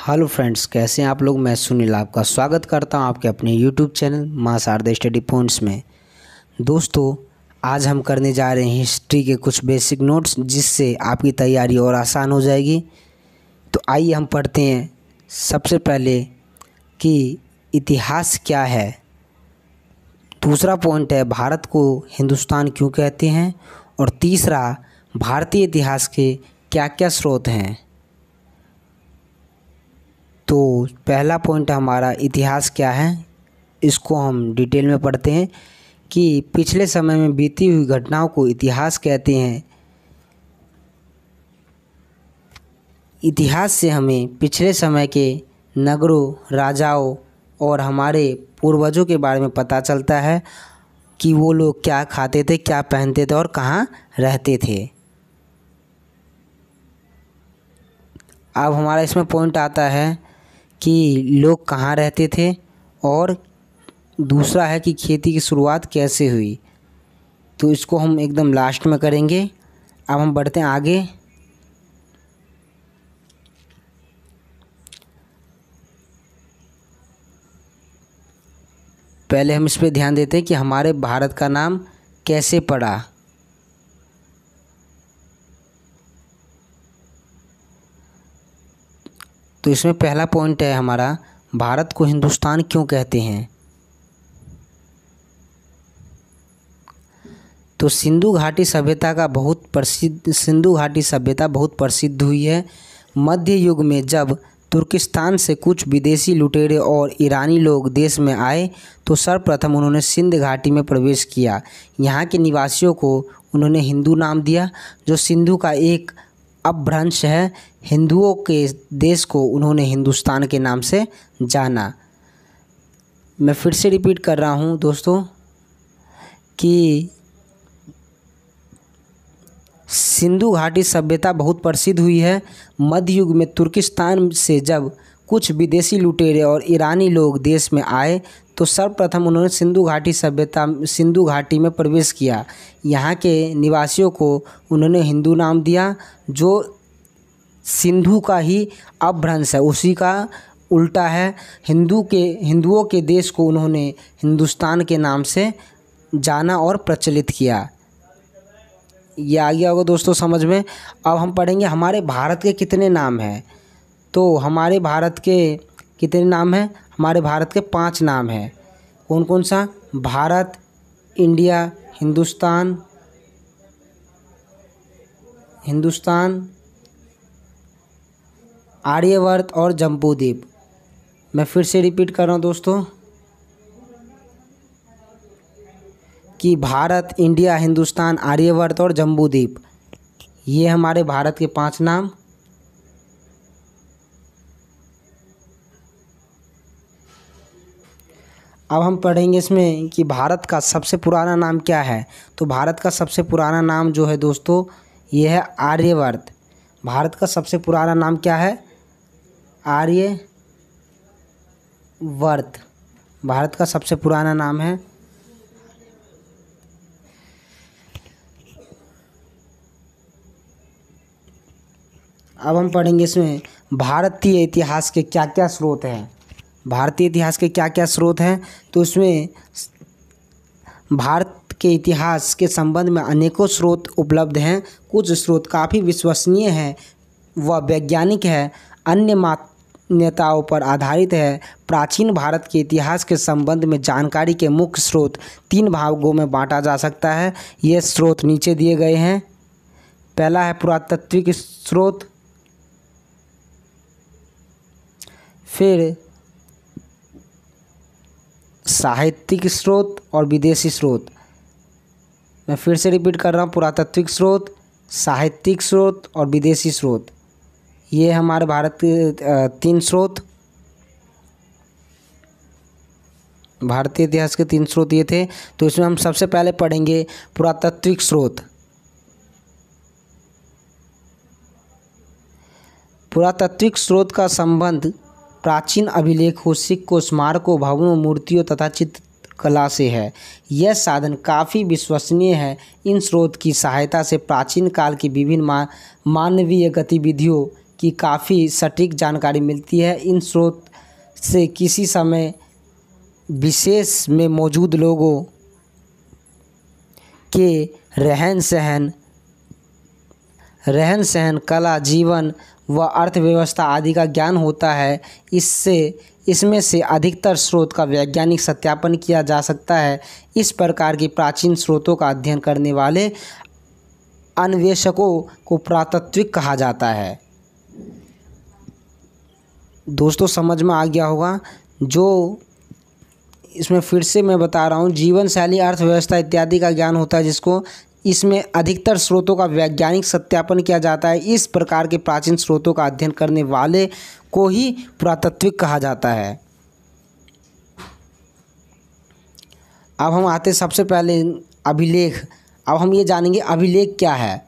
Hello friends, कैसे हैं आप लोग। मैं सुनील आपका स्वागत करता हूं आपके अपने यूट्यूब चैनल मां शारदा स्टडी पॉइंट्स में। दोस्तों, आज हम करने जा रहे हैं हिस्ट्री के कुछ बेसिक नोट्स, जिससे आपकी तैयारी और आसान हो जाएगी। तो आइए हम पढ़ते हैं सबसे पहले कि इतिहास क्या है। दूसरा पॉइंट है भारत को हिंदुस्तान क्यों कहते हैं, और तीसरा भारतीय इतिहास के क्या क्या स्रोत हैं। तो पहला पॉइंट हमारा इतिहास क्या है, इसको हम डिटेल में पढ़ते हैं कि पिछले समय में बीती हुई घटनाओं को इतिहास कहते हैं। इतिहास से हमें पिछले समय के नगरों, राजाओं और हमारे पूर्वजों के बारे में पता चलता है कि वो लोग क्या खाते थे, क्या पहनते थे और कहाँ रहते थे। अब हमारा इसमें पॉइंट आता है कि लोग कहाँ रहते थे, और दूसरा है कि खेती की शुरुआत कैसे हुई। तो इसको हम एकदम लास्ट में करेंगे। अब हम बढ़ते हैं आगे। पहले हम इस पे ध्यान देते हैं कि हमारे भारत का नाम कैसे पड़ा। तो इसमें पहला पॉइंट है हमारा, भारत को हिंदुस्तान क्यों कहते हैं। तो सिंधु घाटी सभ्यता बहुत प्रसिद्ध हुई है। मध्य युग में जब तुर्किस्तान से कुछ विदेशी लुटेरे और ईरानी लोग देश में आए, तो सर्वप्रथम उन्होंने सिंध घाटी में प्रवेश किया। यहाँ के निवासियों को उन्होंने हिंदू नाम दिया, जो सिंधु का एक अपभ्रंश है। हिंदुओं के देश को उन्होंने हिंदुस्तान के नाम से जाना। मैं फिर से रिपीट कर रहा हूँ दोस्तों कि सिंधु घाटी सभ्यता बहुत प्रसिद्ध हुई है। मध्य युग में तुर्किस्तान से जब कुछ विदेशी लुटेरे और ईरानी लोग देश में आए, तो सर्वप्रथम उन्होंने सिंधु घाटी में प्रवेश किया। यहाँ के निवासियों को उन्होंने हिंदू नाम दिया, जो सिंधु का ही अपभ्रंश है, उसी का उल्टा है। हिंदुओं के देश को उन्होंने हिंदुस्तान के नाम से जाना और प्रचलित किया। ये आ गया होगा दोस्तों समझ में। अब हम पढ़ेंगे हमारे भारत के कितने नाम हैं। तो हमारे भारत के कितने नाम हैं, हमारे भारत के 5 नाम हैं। कौन कौन सा? भारत, इंडिया, हिंदुस्तान, आर्यवर्त और जम्बूद्वीप। मैं फिर से रिपीट कर रहा हूँ दोस्तों कि भारत, इंडिया, हिंदुस्तान, आर्यवर्त और जम्बूद्वीप, ये हमारे भारत के 5 नाम। अब हम पढ़ेंगे इसमें कि भारत का सबसे पुराना नाम क्या है। तो भारत का सबसे पुराना नाम जो है दोस्तों, ये है आर्यवर्त। भारत का सबसे पुराना नाम क्या है? आर्यवर्त भारत का सबसे पुराना नाम है। अब हम पढ़ेंगे इसमें भारतीय इतिहास के क्या क्या स्रोत हैं। भारतीय इतिहास के क्या क्या स्रोत हैं, तो इसमें भारत के इतिहास के संबंध में अनेकों स्रोत उपलब्ध हैं। कुछ स्रोत काफ़ी विश्वसनीय हैं व वैज्ञानिक है, अन्य मान्यताओं पर आधारित है। प्राचीन भारत के इतिहास के संबंध में जानकारी के मुख्य स्रोत 3 भागों में बांटा जा सकता है। ये स्रोत नीचे दिए गए हैं। पहला है पुरातात्विक स्रोत, फिर साहित्यिक स्रोत और विदेशी स्रोत। मैं फिर से रिपीट कर रहा हूँ, पुरातात्विक स्रोत, साहित्यिक स्रोत और विदेशी स्रोत। ये हमारे भारत के 3 स्रोत, भारतीय इतिहास के 3 स्रोत ये थे। तो इसमें हम सबसे पहले पढ़ेंगे पुरातात्विक स्रोत। पुरातात्विक स्रोत का संबंध प्राचीन अभिलेखों, सिक्कों, स्मारकों, भवनों, मूर्तियों तथा चित्रकला से है। यह साधन काफ़ी विश्वसनीय है। इन स्रोत की सहायता से प्राचीन काल की विभिन्न मानवीय गतिविधियों की काफ़ी सटीक जानकारी मिलती है। इन स्रोत से किसी समय विशेष में मौजूद लोगों के रहन सहन, कला, जीवन व अर्थव्यवस्था आदि का ज्ञान होता है। इसमें से अधिकतर स्रोत का वैज्ञानिक सत्यापन किया जा सकता है। इस प्रकार की प्राचीन स्रोतों का अध्ययन करने वाले अन्वेषकों को पुरातात्विक कहा जाता है। दोस्तों समझ में आ गया होगा। जो इसमें फिर से मैं बता रहा हूँ, जीवन शैली, अर्थव्यवस्था इत्यादि का ज्ञान होता है जिसको इसमें अधिकतर स्रोतों का वैज्ञानिक सत्यापन किया जाता है। इस प्रकार के प्राचीन स्रोतों का अध्ययन करने वाले को ही पुरातात्विक कहा जाता है। अब हम आते सबसे पहले अभिलेख। अब हम ये जानेंगे अभिलेख क्या है।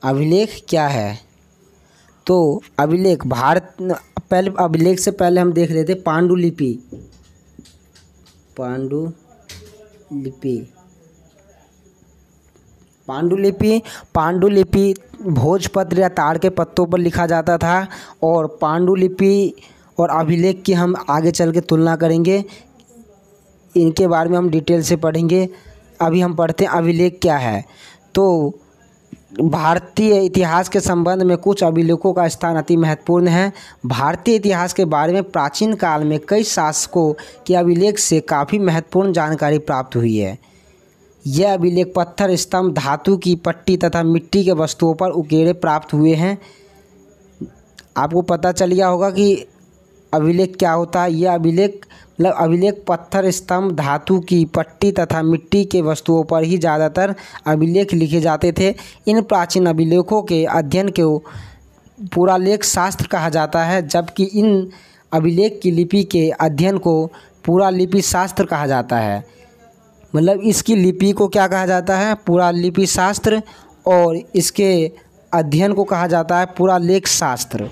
अभिलेख क्या है? तो अभिलेख पहले अभिलेख से पहले हम देख लेते पांडुलिपि। पांडुलिपि भोजपत्र या ताड़ के पत्तों पर लिखा जाता था। और पांडुलिपि और अभिलेख की हम आगे चल के तुलना करेंगे। इनके बारे में हम डिटेल से पढ़ेंगे। अभी हम पढ़ते हैं अभिलेख क्या है। तो भारतीय इतिहास के संबंध में कुछ अभिलेखों का स्थान अति महत्वपूर्ण है। भारतीय इतिहास के बारे में प्राचीन काल में कई शासकों के अभिलेख से काफ़ी महत्वपूर्ण जानकारी प्राप्त हुई है। यह अभिलेख पत्थर, स्तंभ, धातु की पट्टी तथा मिट्टी के वस्तुओं पर उकेरे प्राप्त हुए हैं। आपको पता चल गया होगा कि अभिलेख क्या होता है। यह अभिलेख पत्थर, स्तंभ, धातु की पट्टी तथा मिट्टी के वस्तुओं पर ही ज़्यादातर अभिलेख लिखे जाते थे। इन प्राचीन अभिलेखों के अध्ययन को पुरालेख शास्त्र कहा जाता है, जबकि इन अभिलेख की लिपि के अध्ययन को पुरालिपि शास्त्र कहा जाता है। मतलब इसकी लिपि को क्या कहा जाता है? पुरालिपि शास्त्र। और इसके अध्ययन को कहा जाता है पुरालेख शास्त्र।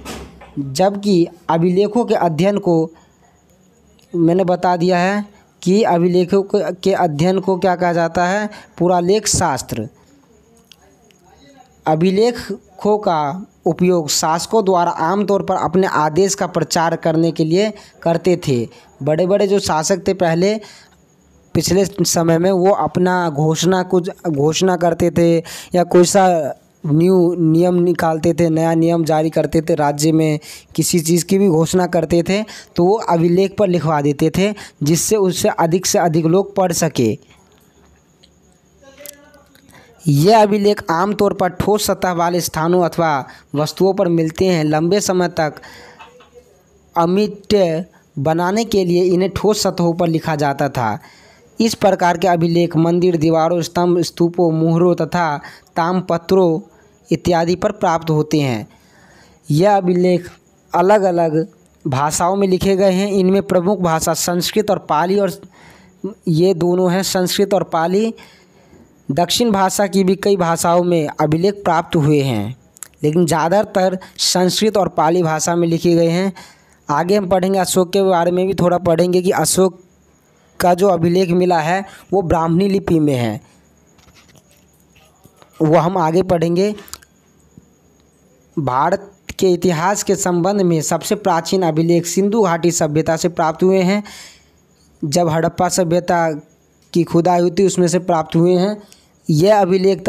जबकि अभिलेखों के अध्ययन को मैंने बता दिया है कि अभिलेखों के अध्ययन को क्या कहा जाता है? पुरालेख शास्त्र। अभिलेखों का उपयोग शासकों द्वारा आमतौर पर अपने आदेश का प्रचार करने के लिए करते थे। बड़े बड़े जो शासक थे पहले पिछले समय में, वो अपना घोषणा करते थे या कोई सा नियम निकालते थे, नया नियम जारी करते थे, राज्य में किसी चीज़ की भी घोषणा करते थे तो वो अभिलेख पर लिखवा देते थे, जिससे उससे अधिक से अधिक लोग पढ़ सके। यह अभिलेख आमतौर पर ठोस सतह वाले स्थानों अथवा वस्तुओं पर मिलते हैं। लंबे समय तक अमिट्य बनाने के लिए इन्हें ठोस सतहों पर लिखा जाता था। इस प्रकार के अभिलेख मंदिर, दीवारों, स्तंभ, स्तूपों, मुहरों तथा ताम्रपत्रों इत्यादि पर प्राप्त होते हैं। यह अभिलेख अलग अलग भाषाओं में लिखे गए हैं। इनमें प्रमुख भाषा संस्कृत और पाली, और ये दोनों हैं संस्कृत और पाली। दक्षिण भाषा की भी कई भाषाओं में अभिलेख प्राप्त हुए हैं, लेकिन ज़्यादातर संस्कृत और पाली भाषा में लिखे गए हैं। आगे हम पढ़ेंगे अशोक के बारे में भी थोड़ा पढ़ेंगे कि अशोक का जो अभिलेख मिला है वो ब्राह्मणी लिपि में है, वो हम आगे पढ़ेंगे। भारत के इतिहास के संबंध में सबसे प्राचीन अभिलेख सिंधु घाटी सभ्यता से प्राप्त हुए हैं। जब हड़प्पा सभ्यता की खुदाई हुई थी उसमें से प्राप्त हुए हैं। यह अभिलेख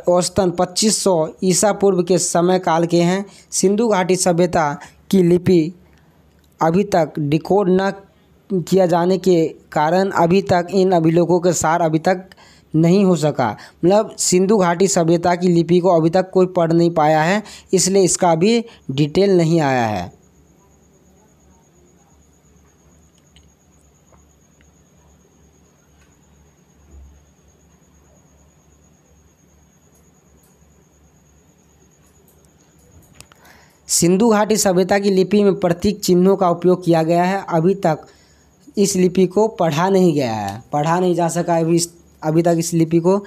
औसतन 2500 ईसा पूर्व के समय काल के हैं। सिंधु घाटी सभ्यता की लिपि अभी तक डिकोड न किया जाने के कारण अभी तक इन अभिलेखों के सार अभी तक नहीं हो सका। मतलब सिंधु घाटी सभ्यता की लिपि को अभी तक कोई पढ़ नहीं पाया है, इसलिए इसका भी डिटेल नहीं आया है। सिंधु घाटी सभ्यता की लिपि में प्रतीक चिन्हों का उपयोग किया गया है। अभी तक इस लिपि को पढ़ा नहीं गया है, पढ़ा नहीं जा सका अभी तक इस लिपि को।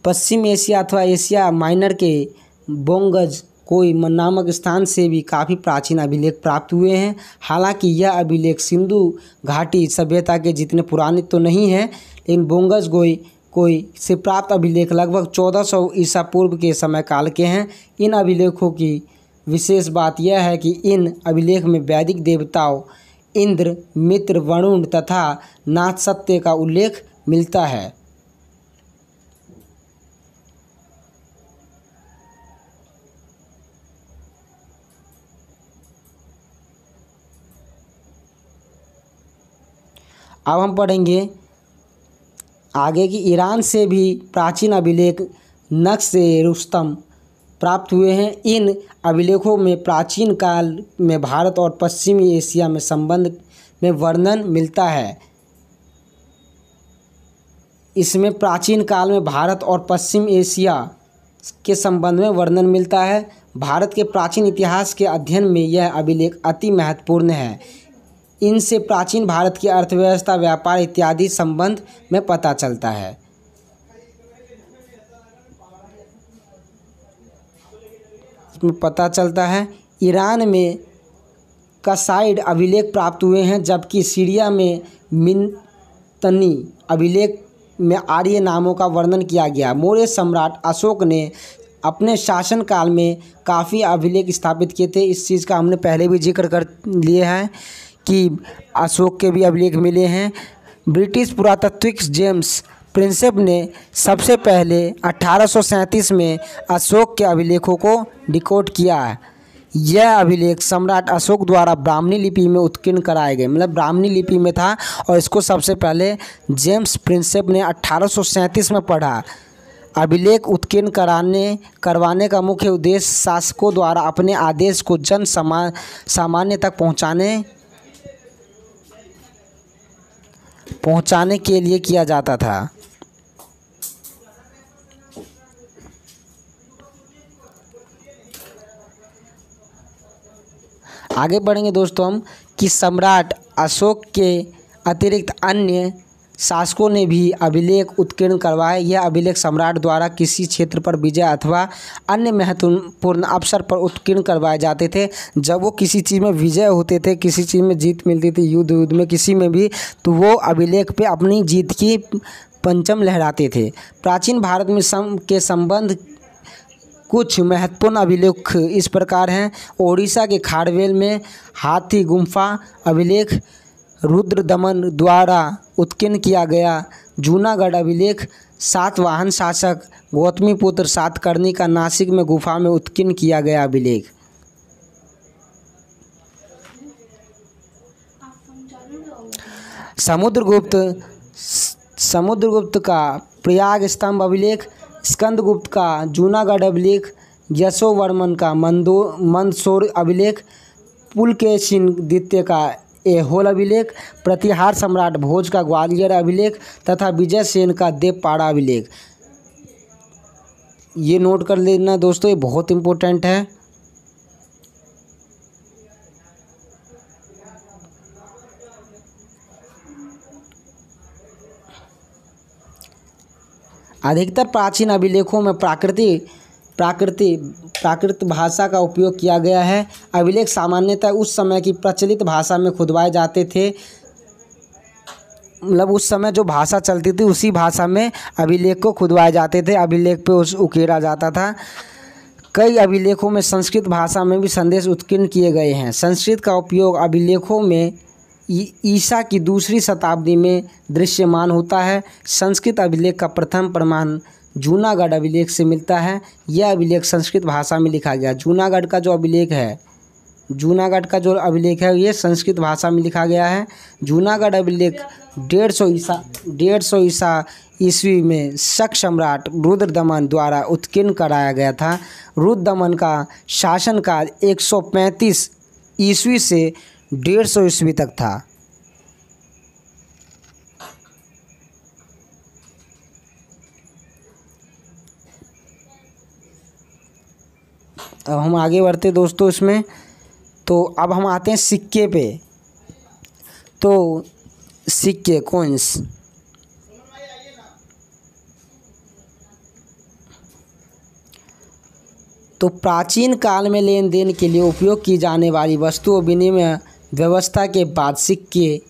पश्चिम एशिया अथवा एशिया माइनर के बोंगज कोई नामक स्थान से भी काफ़ी प्राचीन अभिलेख प्राप्त हुए हैं। हालांकि यह अभिलेख सिंधु घाटी सभ्यता के जितने पुराने तो नहीं हैं, लेकिन बोंगस कोई से प्राप्त अभिलेख लगभग 1400 ईसा पूर्व के समय काल के हैं। इन अभिलेखों की विशेष बात यह है कि इन अभिलेख में वैदिक देवताओं इंद्र, मित्र, वरुण तथा नाथ सत्य का उल्लेख मिलता है। अब हम पढ़ेंगे आगे कि ईरान से भी प्राचीन अभिलेख नक्श-ए-रुस्तम प्राप्त हुए हैं। इन अभिलेखों में प्राचीन काल में भारत और पश्चिमी एशिया में संबंध में वर्णन मिलता है। इसमें प्राचीन काल में भारत और पश्चिम एशिया के संबंध में वर्णन मिलता है। भारत के प्राचीन इतिहास के अध्ययन में यह अभिलेख अति महत्वपूर्ण है। इनसे प्राचीन भारत की अर्थव्यवस्था, व्यापार इत्यादि संबंध में पता चलता है। इसमें पता चलता है ईरान में कसाइड अभिलेख प्राप्त हुए हैं, जबकि सीरिया में मिन्तनी अभिलेख में आर्य नामों का वर्णन किया गया। मौर्य सम्राट अशोक ने अपने शासनकाल में काफ़ी अभिलेख स्थापित किए थे। इस चीज़ का हमने पहले भी जिक्र कर लिया है कि अशोक के भी अभिलेख मिले हैं। ब्रिटिश पुरातात्विक जेम्स प्रिंसेप ने सबसे पहले 1837 में अशोक के अभिलेखों को डिकोड किया है। यह अभिलेख सम्राट अशोक द्वारा ब्राह्मणी लिपि में उत्कीर्ण कराए गए, मतलब ब्राह्मणी लिपि में था और इसको सबसे पहले जेम्स प्रिंसेप ने 1837 में पढ़ा। अभिलेख उत्कीर्ण करवाने का मुख्य उद्देश्य शासकों द्वारा अपने आदेश को जन सामान्य तक पहुंचाने के लिए किया जाता था। आगे बढ़ेंगे दोस्तों हम कि सम्राट अशोक के अतिरिक्त अन्य शासकों ने भी अभिलेख उत्कीर्ण करवाए। यह अभिलेख सम्राट द्वारा किसी क्षेत्र पर विजय अथवा अन्य महत्वपूर्ण अवसर पर उत्कीर्ण करवाए जाते थे। जब वो किसी चीज़ में विजय होते थे, किसी चीज़ में जीत मिलती थी, युद्ध में किसी में भी, तो वो अभिलेख पे अपनी जीत की परचम लहराते थे। प्राचीन भारत में के संबंध कुछ महत्वपूर्ण अभिलेख इस प्रकार हैं। ओडिशा के खारवेल में हाथी गुम्फा अभिलेख रुद्रदमन द्वारा उत्कीर्ण किया गया। जूनागढ़ अभिलेख सातवाहन शासक गौतमीपुत्र सातकर्णी का नासिक में गुफा में उत्कीर्ण किया गया अभिलेख। समुद्रगुप्त का प्रयाग स्तंभ अभिलेख, स्कंदगुप्त का जूनागढ़ अभिलेख, यशोवर्मन का मंदसौर अभिलेख, पुलकेशिन द्वितीय का ऐहोल अभिलेख, प्रतिहार सम्राट भोज का ग्वालियर अभिलेख तथा विजयसेन का देवपाड़ा अभिलेख। ये नोट कर लेना दोस्तों, ये बहुत इम्पोर्टेंट है। अधिकतर प्राचीन अभिलेखों में प्राकृत भाषा का उपयोग किया गया है। अभिलेख सामान्यतः उस समय की प्रचलित भाषा में खुदवाए जाते थे, मतलब उस समय जो भाषा चलती थी उसी भाषा में अभिलेख को खुदवाए जाते थे, अभिलेख पे उकेरा जाता था। कई अभिलेखों में संस्कृत भाषा में भी संदेश उत्कीर्ण किए गए हैं। संस्कृत का उपयोग अभिलेखों में ईसा की दूसरी शताब्दी में दृश्यमान होता है। संस्कृत अभिलेख का प्रथम प्रमाण जूनागढ़ अभिलेख से मिलता है। यह अभिलेख संस्कृत भाषा में लिखा गया। जूनागढ़ का जो अभिलेख है ये संस्कृत भाषा में लिखा गया है। जूनागढ़ अभिलेख 150 ईसा ईस्वी में शक सम्राट रुद्रदमन द्वारा उत्कीर्ण कराया गया था। रुद्रदमन का शासनकाल 135 ईस्वी से 150 ईस्वी तक था। अब हम आगे बढ़ते दोस्तों इसमें, तो अब हम आते हैं सिक्के पे। तो सिक्के कॉइन्स, तो प्राचीन काल में लेन देन के लिए उपयोग की जाने वाली वस्तुओं विनिमय व्यवस्था के बाद सिक्के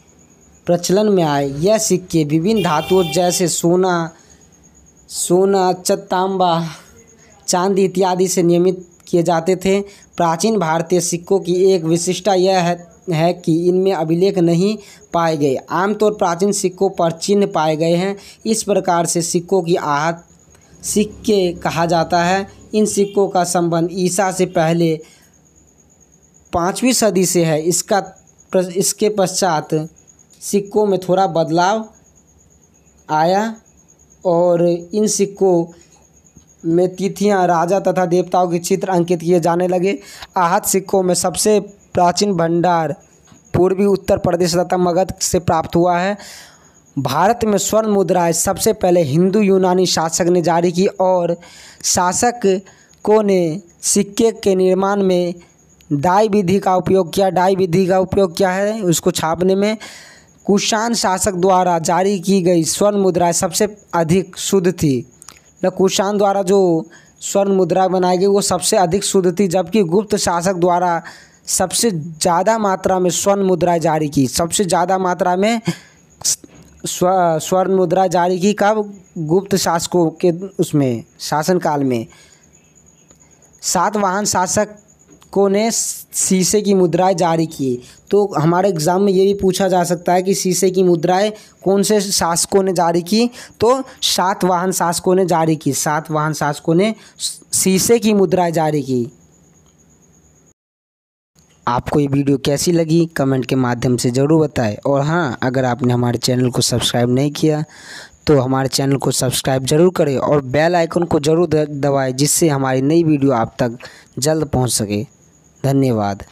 प्रचलन में आए। यह सिक्के विभिन्न धातुओं जैसे सोना, तांबा, चांदी इत्यादि से निर्मित किए जाते थे। प्राचीन भारतीय सिक्कों की एक विशिष्टता यह है कि इनमें अभिलेख नहीं पाए गए। आमतौर प्राचीन सिक्कों पर चिन्ह पाए गए हैं। इस प्रकार से सिक्कों की आहत सिक्के कहा जाता है। इन सिक्कों का संबंध ईसा से पहले 5वीं सदी से है। इसके पश्चात सिक्कों में थोड़ा बदलाव आया और इन सिक्कों में तिथियां, राजा तथा देवताओं के चित्र अंकित किए जाने लगे। आहत सिक्कों में सबसे प्राचीन भंडार पूर्वी उत्तर प्रदेश तथा मगध से प्राप्त हुआ है। भारत में स्वर्ण मुद्राएं सबसे पहले हिंदू यूनानी शासक ने जारी की और शासकों ने सिक्के के निर्माण में डाई विधि का उपयोग किया। डाई विधि का उपयोग क्या है? उसको छापने में। कुषाण शासक द्वारा जारी की गई स्वर्ण मुद्राएं सबसे अधिक शुद्ध थी। कुषाण द्वारा जो स्वर्ण मुद्रा बनाई गई वो सबसे अधिक शुद्ध थी, जबकि गुप्त शासक द्वारा सबसे ज़्यादा मात्रा में स्वर्ण मुद्राएं जारी की। सबसे ज़्यादा मात्रा में स्वर्ण मुद्रा जारी की कब? गुप्त शासकों के उसमें शासनकाल में। सातवाहन शासकों ने शीशे की मुद्राएं जारी की। तो हमारे एग्ज़ाम में ये भी पूछा जा सकता है कि शीशे की मुद्राएं कौन से शासकों ने जारी की? तो सातवाहन शासकों ने जारी की। सातवाहन शासकों ने शीशे की मुद्राएं जारी की। आपको ये वीडियो कैसी लगी कमेंट के माध्यम से ज़रूर बताएं। और हाँ, अगर आपने हमारे चैनल को सब्सक्राइब नहीं किया तो हमारे चैनल को सब्सक्राइब ज़रूर करें और बेल आइकन को ज़रूर दबाएं, जिससे हमारी नई वीडियो आप तक जल्द पहुंच सके। धन्यवाद।